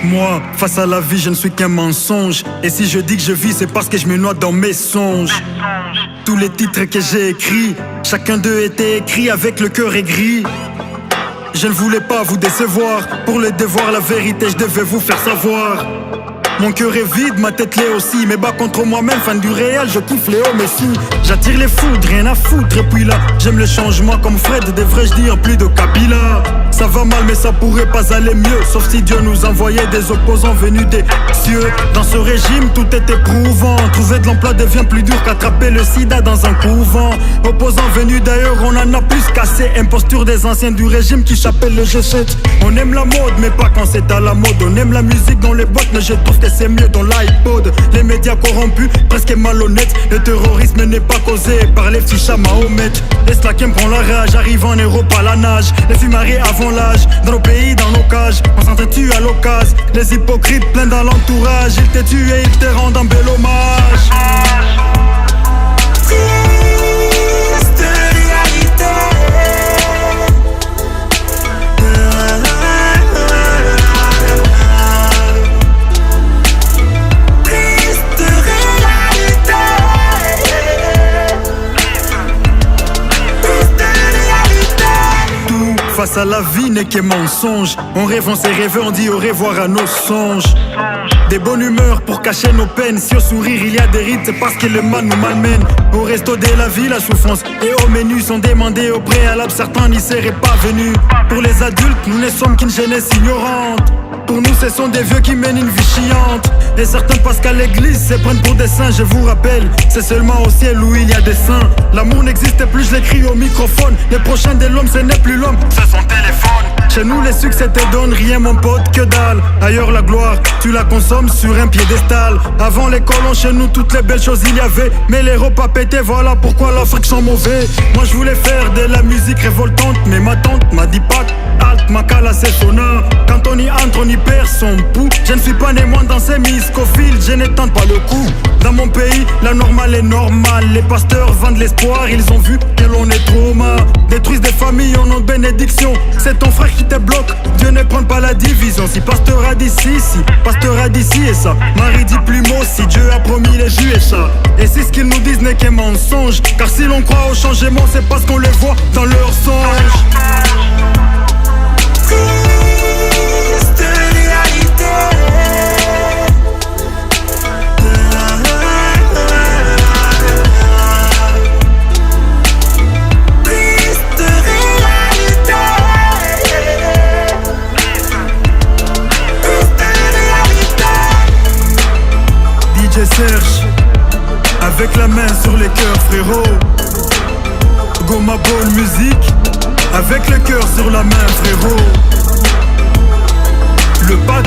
Moi, face à la vie, je ne suis qu'un mensonge. Et si je dis que je vis, c'est parce que je me noie dans mes songes. Tous les titres que j'ai écrits, chacun d'eux était écrit avec le cœur aigri. Je ne voulais pas vous décevoir. Pour le devoir, la vérité, je devais vous faire savoir. Mon cœur est vide, ma tête l'est aussi. Mes bas contre moi-même, fan du réel, je kiffe les hauts, mes sous. J'attire les foudres, rien à foutre. Et puis là, j'aime le changement comme Fred, devrais-je dire plus de Kabila. Ça va mal mais ça pourrait pas aller mieux, sauf si Dieu nous envoyait des opposants venus des cieux. Dans ce régime tout est éprouvant, trouver de l'emploi devient plus dur qu'attraper le sida dans un couvent. Opposants venus d'ailleurs, on en a plus cassé. Imposture des anciens du régime qui chapellent le G7. On aime la mode mais pas quand c'est à la mode. On aime la musique dans les boîtes mais je trouve que c'est mieux dans l'iPod. Les médias corrompus, presque malhonnêtes. Le terrorisme n'est pas causé par les fiches à Mahomet. Les slackers prend la rage, arrive en Europe à la nage. Les fumariés avant l'âge, dans nos pays, dans nos cages. On s'entretue à l'occasion, les hypocrites pleins dans l'entourage. Ils t'ont tué, ils te rendent un bel hommage. Face à la vie n'est qu'un mensonge. On rêve, on s'est rêvé, on dit au revoir à nos songes. Des bonnes humeurs pour cacher nos peines. Si au sourire il y a des rides, c'est parce que le mal nous malmène. Au resto de la vie, la souffrance et au menu sont demandés au préalable. Certains n'y seraient pas venus. Pour les adultes, nous ne sommes qu'une jeunesse ignorante. Pour nous, ce sont des vieux qui mènent une vie chiante. Et certains passent qu'à l'église se prennent pour des saints. Je vous rappelle, c'est seulement au ciel où il y a des saints. L'amour n'existe plus, je l'écris au microphone. Le prochain de l'homme, ce n'est plus l'homme, c'est son téléphone. Chez nous, les succès te donnent rien, mon pote, que dalle. Ailleurs, la gloire, tu la consommes sur un piédestal. Avant les colons, chez nous, toutes les belles choses il y avait. Mais les repas pétaient, voilà pourquoi l'Afrique sont mauvais. Moi, je voulais faire de la musique révoltante. Mais ma tante m'a dit pas halte, ma cala c'est sonnant. Quand on y entre, on y perd son pouls. Je ne suis pas né moi dans ces Miss Scofield, je n'étends pas le coup. Dans mon pays, la normale est normale. Les pasteurs vendent l'espoir, ils ont vu que l'on est trop mal. Détruisent des familles au nom de bénédiction. C'est ton frère qui te bloque, Dieu ne prend pas la division. Si pasteur a dit si, si, pasteur a dit ci et ça. Marie dit plus mot, si Dieu a promis les jus et ça. Et si ce qu'ils nous disent n'est qu'un mensonge, car si l'on croit au changement, c'est parce qu'on le voit dans leurs songes. Serge, avec la main sur les cœurs frérot. Go ma bonne musique, avec le cœur sur la main frérot. Le pack